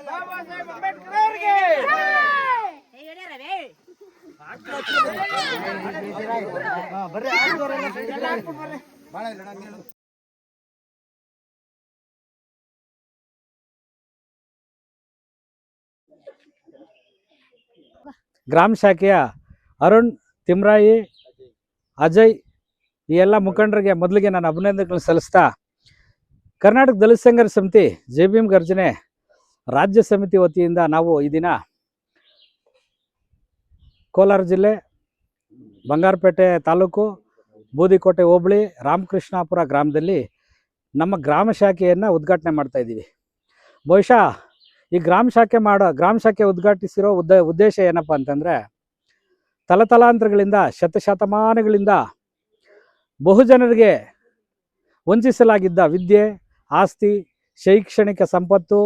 ಬಾಬಾ ಸಾಹೇಬ್ ಅಂಬೇಡ್ಕರ್ ಅವರಿಗೆ ಗ್ರಾಮ ಶಾಖೆಯ ಅರುಣ್, ತಿಮ್ರಾಯಿ, ಅಜಯ್ ಈ ಎಲ್ಲ ಮುಖಂಡರಿಗೆ ಮೊದಲಿಗೆ ನಾನು ಅಭಿನಂದನೆಗಳನ್ನು ಸಲ್ಲಿಸ್ತಾ, ಕರ್ನಾಟಕ ದಲಿತ ಸಂಘರ್ಷ ಸಮಿತಿ ಜೈ ಭೀಮ್ ಗರ್ಜನೆ ರಾಜ್ಯ ಸಮಿತಿ ವತಿಯಿಂದ ನಾವು ಈ ದಿನ ಕೋಲಾರ ಜಿಲ್ಲೆ ಬಂಗಾರಪೇಟೆ ತಾಲೂಕು ಬೂದಿಕೋಟೆ ಹೋಬಳಿ ರಾಮಕೃಷ್ಣಾಪುರ ಗ್ರಾಮದಲ್ಲಿ ನಮ್ಮ ಗ್ರಾಮ ಶಾಖೆಯನ್ನು ಉದ್ಘಾಟನೆ ಮಾಡ್ತಾ ಇದ್ದೀವಿ. ಬಹುಶಃ ಈ ಗ್ರಾಮ ಶಾಖೆ ಉದ್ಘಾಟಿಸಿರೋ ಉದ್ದೇಶ ಏನಪ್ಪ ಅಂತಂದರೆ, ತಲತಲಾಂತರಗಳಿಂದ ಶತಶತಮಾನಗಳಿಂದ ಬಹುಜನರಿಗೆ ವಂಚಿಸಲಾಗಿದ್ದ ವಿದ್ಯೆ, ಆಸ್ತಿ, ಶೈಕ್ಷಣಿಕ ಸಂಪತ್ತು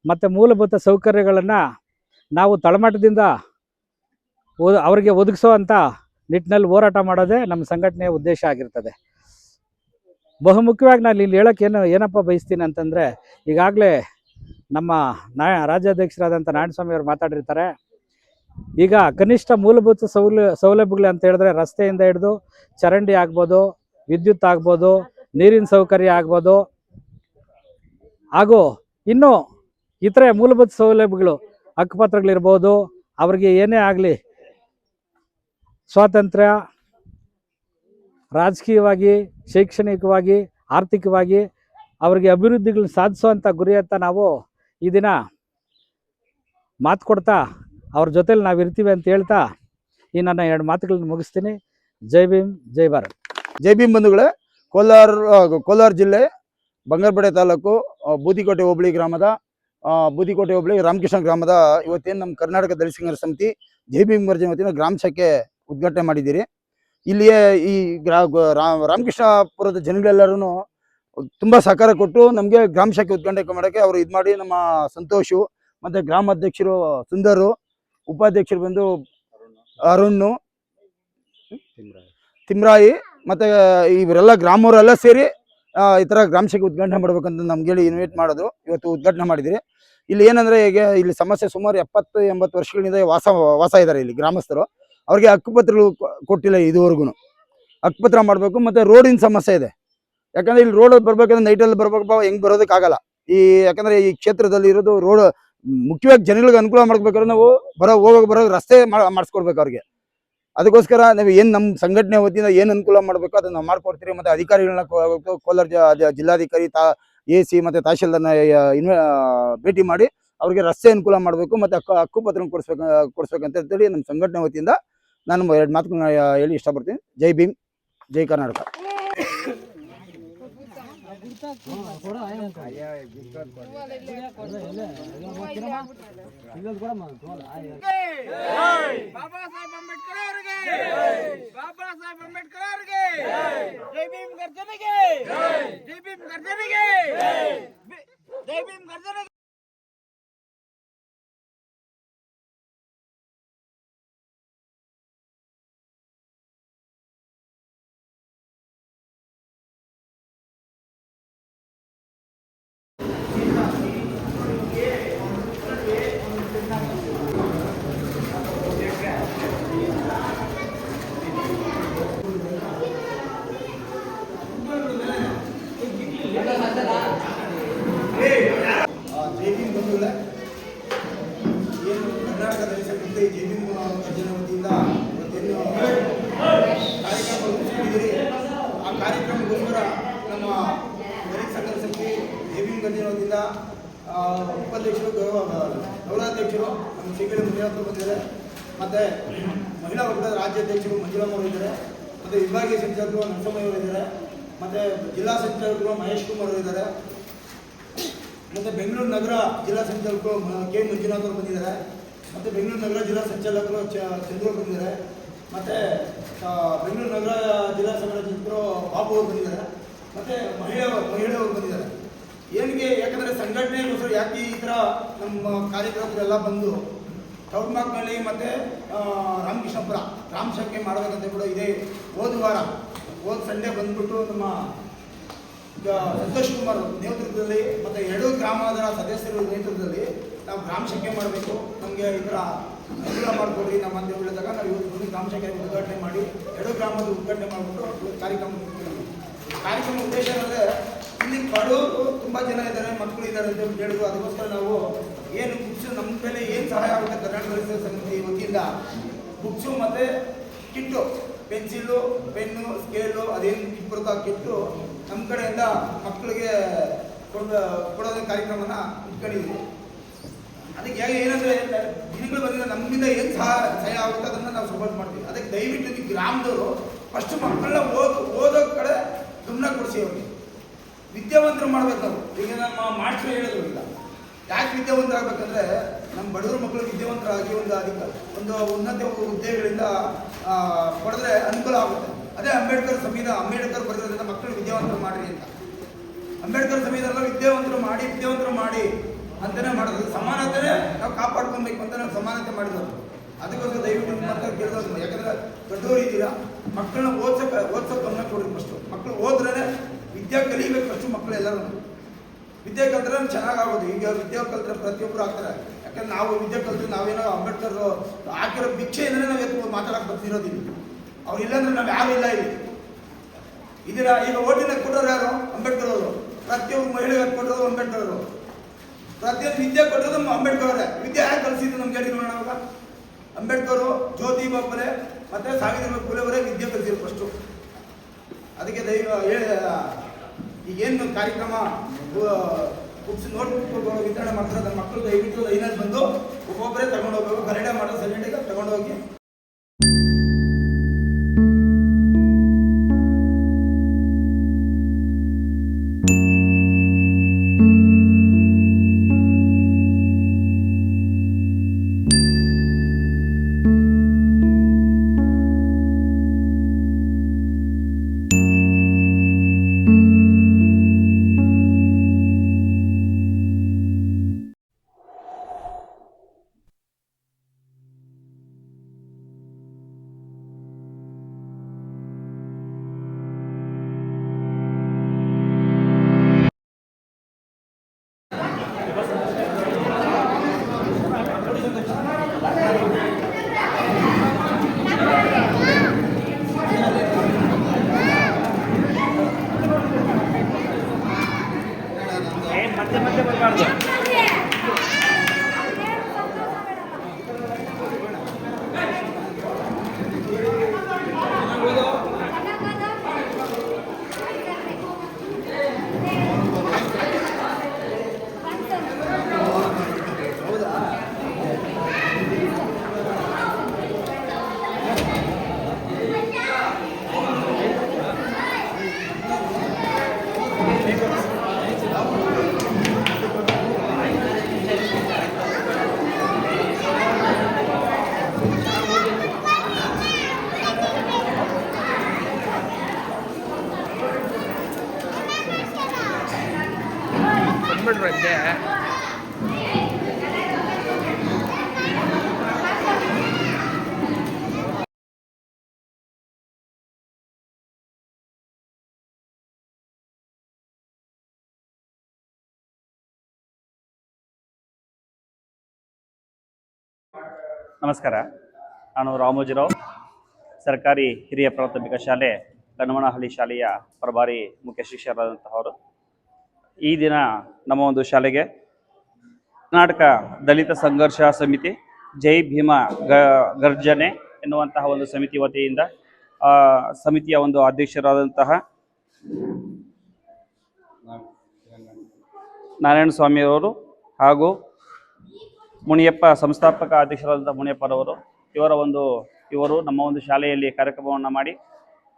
ಮತ್ತು ಮೂಲಭೂತ ಸೌಕರ್ಯಗಳನ್ನು ನಾವು ತಳಮಟ್ಟದಿಂದ ಅವರಿಗೆ ಒದಗಿಸುವಂಥ ನಿಟ್ಟಿನಲ್ಲಿ ಹೋರಾಟ ಮಾಡೋದೇ ನಮ್ಮ ಸಂಘಟನೆಯ ಉದ್ದೇಶ ಆಗಿರ್ತದೆ. ಬಹುಮುಖ್ಯವಾಗಿ ನಾನು ಇಲ್ಲಿ ಹೇಳೋಕ್ಕೆ ಏನಪ್ಪ ಬಯಸ್ತೀನಿ ಅಂತಂದರೆ, ಈಗಾಗಲೇ ನಮ್ಮ ರಾಜ್ಯಾಧ್ಯಕ್ಷರಾದಂಥ ನಾರಾಯಣಸ್ವಾಮಿ ಅವರು ಮಾತಾಡಿರ್ತಾರೆ. ಈಗ ಕನಿಷ್ಠ ಮೂಲಭೂತ ಸೌಲಭ್ಯಗಳು ಅಂತ ಹೇಳಿದ್ರೆ ರಸ್ತೆಯಿಂದ ಹಿಡಿದು ಚರಂಡಿ ಆಗ್ಬೋದು, ವಿದ್ಯುತ್ ಆಗ್ಬೋದು, ನೀರಿನ ಸೌಕರ್ಯ ಆಗ್ಬೋದು, ಹಾಗೂ ಇನ್ನೂ ಇತರೆ ಮೂಲಭೂತ ಸೌಲಭ್ಯಗಳು ಹಕ್ಕುಪತ್ರಗಳಿರ್ಬೋದು, ಅವ್ರಿಗೆ ಏನೇ ಆಗಲಿ ಸ್ವಾತಂತ್ರ್ಯ, ರಾಜಕೀಯವಾಗಿ, ಶೈಕ್ಷಣಿಕವಾಗಿ, ಆರ್ಥಿಕವಾಗಿ ಅವರಿಗೆ ಅಭಿವೃದ್ಧಿಗಳನ್ನ ಸಾಧಿಸುವಂಥ ಗುರಿಯತ್ತ ನಾವು ಈ ದಿನ ಮಾತು ಕೊಡ್ತಾ ಅವ್ರ ಜೊತೆಲಿ ನಾವು ಇರ್ತೀವಿ ಅಂತ ಹೇಳ್ತಾ ಈ ನನ್ನ 2 ಮಾತುಗಳನ್ನ ಮುಗಿಸ್ತೀನಿ. ಜೈ ಭೀಮ್, ಜೈ ಭಾರತ್. ಜೈ ಭೀಮ್ ಬಂಧುಗಳೇ, ಕೋಲಾರ ಜಿಲ್ಲೆ ಬಂಗಾರಪೇಟೆ ತಾಲೂಕು ಬೂದಿಕೋಟೆ ಹೋಬಳಿ ರಾಮಕೃಷ್ಣ ಗ್ರಾಮದ ಇವತ್ತೇನು ನಮ್ಮ ಕರ್ನಾಟಕ ದಲಿತ ಸಂಘರ್ಷ ಸಮಿತಿ ಜೈ ಭೀಮ್ ಗರ್ಜನೆ ವತಿಯಿಂದ ಗ್ರಾಮ ಶಾಖೆ ಉದ್ಘಾಟನೆ ಮಾಡಿದ್ದೀರಿ. ಇಲ್ಲಿಯೇ ಈ ರಾಮಕೃಷ್ಣಪುರದ ಜನಗಳೆಲ್ಲರೂ ತುಂಬ ಸಹಕಾರ ಕೊಟ್ಟು ನಮಗೆ ಗ್ರಾಮ ಶಾಖೆ ಉದ್ಘಾಟನೆ ಮಾಡೋಕ್ಕೆ ಅವರು ಇದು ಮಾಡಿ, ನಮ್ಮ ಸಂತೋಷು ಮತ್ತು ಗ್ರಾಮಾಧ್ಯಕ್ಷರು ಸುಂದರು, ಉಪಾಧ್ಯಕ್ಷರು ಬಂದು ಅರುಣ್ಣು, ತಿಮ್ರಾಯಿ ಮತ್ತು ಇವರೆಲ್ಲ ಗ್ರಾಮವರೆಲ್ಲ ಸೇರಿ ಈ ಥರ ಗ್ರಾಮ ಶಾಖೆ ಉದ್ಘಾಟನೆ ಮಾಡ್ಬೇಕಂತ ನಮ್ಗೆ ಹೇಳಿ ಇನ್ವೈಟ್ ಮಾಡೋದು. ಇವತ್ತು ಉದ್ಘಾಟನೆ ಮಾಡಿದಿರಿ. ಇಲ್ಲಿ ಏನಂದರೆ, ಈಗ ಇಲ್ಲಿ ಸಮಸ್ಯೆ ಸುಮಾರು 70-80 ವರ್ಷಗಳಿಂದ ವಾಸ ಇದ್ದಾರೆ ಇಲ್ಲಿ ಗ್ರಾಮಸ್ಥರು. ಅವ್ರಿಗೆ ಹಕ್ಕುಪತ್ರಗಳು ಕೊಟ್ಟಿಲ್ಲ ಇದುವರೆಗೂ. ಹಕ್ಕುಪತ್ರ ಮಾಡಬೇಕು. ಮತ್ತು ರೋಡಿನ ಸಮಸ್ಯೆ ಇದೆ. ಯಾಕಂದರೆ ಇಲ್ಲಿ ರೋಡ್ ಬರ್ಬೇಕಂದ್ರೆ ನೈಟಲ್ಲಿ ಬರ್ಬೇಕಪ್ಪ, ಹೆಂಗೆ ಬರೋದಕ್ಕಾಗಲ್ಲ. ಯಾಕಂದರೆ ಈ ಕ್ಷೇತ್ರದಲ್ಲಿ ಇರೋದು ರೋಡ್ ಮುಖ್ಯವಾಗಿ ಜನಗಳಿಗೆ ಅನುಕೂಲ ಮಾಡ್ಬೇಕಾದ್ರೆ ನಾವು ಹೋಗೋ ರಸ್ತೆ ಮಾಡಿಸ್ಕೊಡ್ಬೇಕು ಅವ್ರಿಗೆ. ಅದಕ್ಕೋಸ್ಕರ ನಾವು ಏನು ನಮ್ಮ ಸಂಘಟನೆ ವತಿಯಿಂದ ಏನು ಅನುಕೂಲ ಮಾಡಬೇಕು ಅದನ್ನು ನಾವು ಮಾಡ್ಕೊಡ್ತೀರಿ. ಮತ್ತು ಅಧಿಕಾರಿಗಳನ್ನ ಕೋಲಾರ ಜಿಲ್ಲಾಧಿಕಾರಿ, AC ಮತ್ತು ತಹಶೀಲ್ದಾರ್ನ ಭೇಟಿ ಮಾಡಿ ಅವ್ರಿಗೆ ರಸ್ತೆ ಅನುಕೂಲ ಮಾಡಬೇಕು ಮತ್ತು ಹಕ್ಕುಪತ್ರ ಕೊಡಿಸ್ಬೇಕಂತ ಹೇಳಿ ನಮ್ಮ ಸಂಘಟನೆ ವತಿಯಿಂದ ನಾನು 2 ಮಾತುಗಳನ್ನ ಹೇಳಿ ಇಷ್ಟಪಡ್ತೀನಿ. ಜೈ ಭೀಮ್, ಜೈ ಕರ್ನಾಟಕ. ಬಾಬಾ ಸಾಹೇಬ್ ಅಂಬೇಡ್ಕರ್ ಅವರಿಗೆ, ಬಾಬಾ ಸಾಹೇಬ್ ಅಂಬೇಡ್ಕರ್ ಅವರಿಗೆ ಜೈ ಭೀಮ್ ಗರ್ಜನೆಗೆ, ಜೈ ಭೀಮ್ ಗರ್ಜನೆಗೆ, ಜೈ ಭೀಮ್ ಗರ್ಜನೆಗೆ. ಜೈ ಭೀಮ್ ಬಂಧುಗಳೇ, ಏನು ಕರ್ನಾಟಕ ದಲಿತ ಸಂಘಟನೆ ಜೈ ಭೀಮ್ ಗರ್ಜನೆ ವತಿಯಿಂದ ಇವತ್ತೇನು ಕಾರ್ಯಕ್ರಮ ರೂಪಿಸಿದ್ದೀರಿ, ಆ ಕಾರ್ಯಕ್ರಮಕ್ಕೋಸ್ಕರ ನಮ್ಮ ದಲಿತ ಸಂಘರ್ಷ ಸಮಿತಿ ಜೈ ಭೀಮ್ ಗರ್ಜನೆ ವತಿಯಿಂದ ಉಪಾಧ್ಯಕ್ಷರು, ಗೌರವಾಧ್ಯಕ್ಷರು ನಮ್ಮ ಸಿಗಡಿ ಮಂಜುನಾಥ್ ಬಂದಿದ್ದಾರೆ. ಮತ್ತು ಮಹಿಳಾ ವರ್ಗದ ರಾಜ್ಯಾಧ್ಯಕ್ಷರು ಮಂಜುಳಮ್ಮ ಅವರು ಇದ್ದಾರೆ. ಮತ್ತು ವಿಭಾಗೀಯ ಸಂಚಾಲಕರು ನರಸಮ್ಮಯ್ಯ ಅವರು ಇದ್ದಾರೆ. ಮತ್ತು ಜಿಲ್ಲಾ ಸಂಚಾಲಕರು ಮಹೇಶ್ ಕುಮಾರ್ ಅವರು ಇದ್ದಾರೆ. ಮತ್ತು ಬೆಂಗಳೂರು ನಗರ ಜಿಲ್ಲಾ ಸಂಚಾಲಕರು ಕೆ ಮಂಜುನಾಥ್ ಅವರು ಬಂದಿದ್ದಾರೆ. ಮತ್ತು ಬೆಂಗಳೂರು ನಗರ ಜಿಲ್ಲಾ ಸಂಚಾಲಕರು ಚಂದ್ರು ಬಂದಿದ್ದಾರೆ. ಮತ್ತು ಬೆಂಗಳೂರು ನಗರ ಜಿಲ್ಲಾ ಸಂಚಾಲಕರು ಬಾಬು ಅವರು ಬಂದಿದ್ದಾರೆ. ಮತ್ತು ಮಹಿಳೆಯವರು ಬಂದಿದ್ದಾರೆ. ಏನಿಗೆ ಯಾಕಂದರೆ ಸಂಘಟನೆಗೋಸ್ಕರ ಯಾಕೆ ಈ ಥರ ನಮ್ಮ ಕಾರ್ಯಕರ್ತರೆಲ್ಲ ಬಂದು ಟೌನ್ಮಾಕ್ನಲ್ಲಿ ಮತ್ತು ರಾಮಕೃಷ್ಣಪುರ ಗ್ರಾಮ ಶಾಖೆ ಮಾಡಬೇಕಂತ ಕೂಡ ಇದೆ. ಹೋದ ಸಂಡೇ ಬಂದುಬಿಟ್ಟು ನಮ್ಮ ಸಂತೋಷ್ ಕುಮಾರ್ ನೇತೃತ್ವದಲ್ಲಿ ಮತ್ತು 2 ಗ್ರಾಮದ ಸದಸ್ಯರ ನೇತೃತ್ವದಲ್ಲಿ ನಾವು ಗ್ರಾಮ ಶಾಖೆ ಮಾಡಬೇಕು, ನಮಗೆ ಈ ಥರ ಅನುಕೂಲ ಮಾಡಿಕೊಡ್ರಿ ನಮ್ಮ ಅಂತ ಹೇಳಿದಾಗ ನಾವು ಇವತ್ತು ಬಂದು ಗ್ರಾಮ ಶಾಖೆ ಉದ್ಘಾಟನೆ ಮಾಡಿ 2 ಗ್ರಾಮದ ಉದ್ಘಾಟನೆ ಮಾಡಿಬಿಟ್ಟು ಕಾರ್ಯಕ್ರಮ ಕಾರ್ಯಕ್ರಮ ಉದ್ದೇಶ ಅಂದರೆ ಇಲ್ಲಿ ಬಡವರು ತುಂಬ ಜನ ಇದ್ದಾರೆ, ಮಕ್ಕಳು ಇದ್ದಾರೆ ಅಂತ ಹೇಳಿದ್ರು. ಅದಕ್ಕೋಸ್ಕರ ನಾವು ಏನು ಬುಕ್ಸು ನಮ್ಮ ಮೇಲೆ ಏನು ಸಹಾಯ ಆಗುತ್ತೆ ಕರ್ನಾಟಕ ರೈತ ಸಂಘಟನೆ ವತಿಯಿಂದ ಬುಕ್ಸು ಮತ್ತು ಕಿಟ್ಟು ಪೆನ್ಸಿಲು, ಪೆನ್ನು, ಸ್ಕೇಲು ಅದೇನು ಕಿಟ್ ಬರುತ್ತೋ ಆ ಕಿಟ್ಟು ನಮ್ಮ ಕಡೆಯಿಂದ ಮಕ್ಕಳಿಗೆ ಕೊಡೋದ ಕಾರ್ಯಕ್ರಮನ ಇಟ್ಕೊಂಡಿದ್ದೀವಿ. ಅದಕ್ಕೆ ಏನಂದರೆ ದಿನಗಳು ಬಂದಿದೆ ನಮ್ಮಿಂದ ಏನು ಸಹಾಯ ಆಗುತ್ತೆ ಅದನ್ನು ನಾವು ಸಪೋರ್ಟ್ ಮಾಡ್ತೀವಿ. ಅದಕ್ಕೆ ದಯವಿಟ್ಟು ಈ ಗ್ರಾಮದವರು ಫಸ್ಟ್ ಮಕ್ಕಳನ್ನ ಓದೋ ಕಡೆ ಗಮನ ಕೊಡಿಸಿ, ಅವ್ರಿಗೆ ವಿದ್ಯಾವಂತರು ಮಾಡ್ಬೇಕು. ನಾವು ಈಗ ನಮ್ಮ ಮಾಸ್ಟ್ರು ಹೇಳೋದು ಇಲ್ಲ, ಯಾಕೆ ವಿದ್ಯಾವಂತರಾಗಬೇಕಂದ್ರೆ ನಮ್ಮ ಬಡವರ ಮಕ್ಕಳು ವಿದ್ಯಾವಂತರಾಗಿ ಒಂದು ಉನ್ನತ ಹುದ್ದೆಗಳಿಂದ ಪಡೆದ್ರೆ ಅನುಕೂಲ ಆಗುತ್ತೆ. ಅದೇ ಅಂಬೇಡ್ಕರ್ ಬರೆದಿರೋದ್ರಿಂದ ಮಕ್ಕಳು ವಿದ್ಯಾವಂತರು ಮಾಡಿರಿ ಅಂತ. ಅಂಬೇಡ್ಕರ್ ಸಂವಿಧಾನ ವಿದ್ಯಾವಂತರು ಮಾಡಿ ಅಂತಲೇ ಮಾಡೋದು. ಸಮಾನತೆ ನಾವು ಕಾಪಾಡ್ಕೊಬೇಕು ಅಂತ ನಾವು ಸಮಾನತೆ ಮಾಡಿದವರು. ಅದಕ್ಕೋಸ್ಕರ ದಯವಿಟ್ಟು ನಿಮ್ಮ ಕೇಳಿದವರು, ಯಾಕಂದರೆ ದೊಡ್ಡವರು ಇದ್ದೀರಾ, ಮಕ್ಕಳನ್ನ ಓದ್ಸೋಕೆ ಗಮನ ಕೊಡಿ. ಫಸ್ಟು ಮಕ್ಕಳು ಓದ್ರೇ ವಿದ್ಯೆ ಕಲಿಬೇಕು. ಫಸ್ಟು ಮಕ್ಕಳು ಎಲ್ಲರೂ ವಿದ್ಯೆ ಕಲ್ತ್ರೆ ಚೆನ್ನಾಗಾಗೋದು. ಈಗ ವಿದ್ಯೆ ಕಲ್ತ್ರೆ ಪ್ರತಿಯೊಬ್ಬರು ಆಗ್ತಾರೆ. ಯಾಕಂದ್ರೆ ನಾವು ವಿದ್ಯೆ ಕಲ್ತ್ರೆ ನಾವೇನೋ ಅಂಬೇಡ್ಕರ್ ಹಾಕಿರೋ ಭಿಕ್ಷೆ ಅಂದರೆ ನಾವು ಎತ್ತು ಮಾತಾಡೋಕೆ ಬರ್ತಿರೋದಿಲ್ಲ. ಅವ್ರು ಇಲ್ಲಾಂದ್ರೆ ನಾವು ಯಾರು ಇಲ್ಲ ಇಲ್ಲಿ ಇದೀರಾ. ಈಗ ಓಟಿನ ಕೊಟ್ಟೋರು ಯಾರು? ಅಂಬೇಡ್ಕರ್ ಅವರು. ಪ್ರತಿಯೊಬ್ಬರು ಮಹಿಳೆಗೆ ಕೊಟ್ಟರು ಅಂಬೇಡ್ಕರ್ ಅವರು. ಪ್ರತಿಯೊಂದು ವಿದ್ಯೆ ಕೊಟ್ಟರು ಅಂಬೇಡ್ಕರ್ ಅವರೇ. ವಿದ್ಯೆ ಯಾಕೆ ಕಲಿಸಿದ್ರು ನಮ್ಗೆ ಹೇಳಿ ನೋಡೋಣ. ಅವಾಗ ಅಂಬೇಡ್ಕರು, ಜ್ಯೋತಿಬಾ ಫುಲೆ ಮತ್ತು ಸಾವಿತ್ರಿಬಾಯಿ ಫುಲೆ ಅವರೇ ವಿದ್ಯೆ ಕಲಿಸಿದ್ರು ಫಸ್ಟು. ಅದಕ್ಕೆ ಈಗೇನು ಕಾರ್ಯಕ್ರಮ ಬುಕ್ಸ್ ನೋಟ್ಬುಕ್ಗಳು ವಿತರಣೆ ಮಾಡ್ತಾರೆ, ಅದನ್ನ ಮಕ್ಕಳು ದಯವಿಟ್ಟು ಲೈನಲ್ಲಿ ಬಂದು ಒಬ್ಬೊಬ್ಬರೇ ತಗೊಂಡು ಹೋಗ್ಬೇಕು. ಗರಡೆ ಮಾಡೋ ಸೆಲೆಂಡಿಗೆ ತಗೊಂಡೋಗಿ ಬಂದ್ಬಿಟ್ರೆ ನಮಸ್ಕಾರ. ನಾನು ರಾಮೋಜಿರಾವ್, ಸರ್ಕಾರಿ ಹಿರಿಯ ಪ್ರಾಥಮಿಕ ಶಾಲೆ ಕಣ್ಣಮನಹಳ್ಳಿ ಶಾಲೆಯ ಪ್ರಭಾರಿ ಮುಖ್ಯ ಶಿಕ್ಷಕರಾದಂತಹವರು. ಈ ದಿನ ನಮ್ಮ ಒಂದು ಶಾಲೆಗೆ ಕರ್ನಾಟಕ ದಲಿತ ಸಂಘರ್ಷ ಸಮಿತಿ ಜೈ ಭೀಮ ಗರ್ಜನೆ ಎನ್ನುವಂತಹ ಒಂದು ಸಮಿತಿ ವತಿಯಿಂದ ಸಮಿತಿಯ ಒಂದು ಅಧ್ಯಕ್ಷರಾದಂತಹ ನಾರಾಯಣ ಸ್ವಾಮಿಯವರು ಹಾಗೂ ಮುನಿಯಪ್ಪ ಸಂಸ್ಥಾಪಕ ಅಧ್ಯಕ್ಷರಾದಂಥ ಮುನಿಯಪ್ಪರವರು ಇವರು ನಮ್ಮ ಒಂದು ಶಾಲೆಯಲ್ಲಿ ಕಾರ್ಯಕ್ರಮವನ್ನು ಮಾಡಿ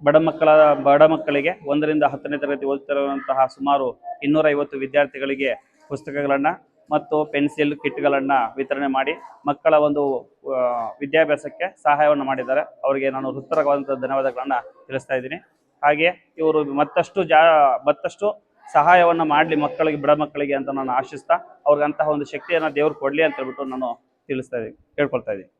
ಬಡ ಮಕ್ಕಳಿಗೆ 1ರಿಂದ 10ನೇ ತರಗತಿ ಓದುತ್ತಿರುವಂತಹ ಸುಮಾರು 250 ವಿದ್ಯಾರ್ಥಿಗಳಿಗೆ ಪುಸ್ತಕಗಳನ್ನು ಮತ್ತು ಪೆನ್ಸಿಲ್ ಕಿಟ್ಗಳನ್ನು ವಿತರಣೆ ಮಾಡಿ ಮಕ್ಕಳ ಒಂದು ವಿದ್ಯಾಭ್ಯಾಸಕ್ಕೆ ಸಹಾಯವನ್ನು ಮಾಡಿದ್ದಾರೆ. ಅವರಿಗೆ ನಾನು ಹೃತ್ಪೂರ್ವಕವಾದಂಥ ಧನ್ಯವಾದಗಳನ್ನು ತಿಳಿಸ್ತಾ ಇದ್ದೀನಿ. ಹಾಗೆ ಇವರು ಮತ್ತಷ್ಟು ಸಹಾಯವನ್ನು ಮಾಡಲಿ ಬಡ ಮಕ್ಕಳಿಗೆ ಅಂತ ನಾನು ಆಶಿಸ್ತಾ ಅವ್ರಿಗೆ ಅಂತಹ ಒಂದು ಶಕ್ತಿಯನ್ನು ದೇವರು ಕೊಡಲಿ ಅಂತ ಹೇಳ್ಬಿಟ್ಟು ನಾನು ಕೇಳ್ಕೊಳ್ತಾ ಇದ್ದೀನಿ.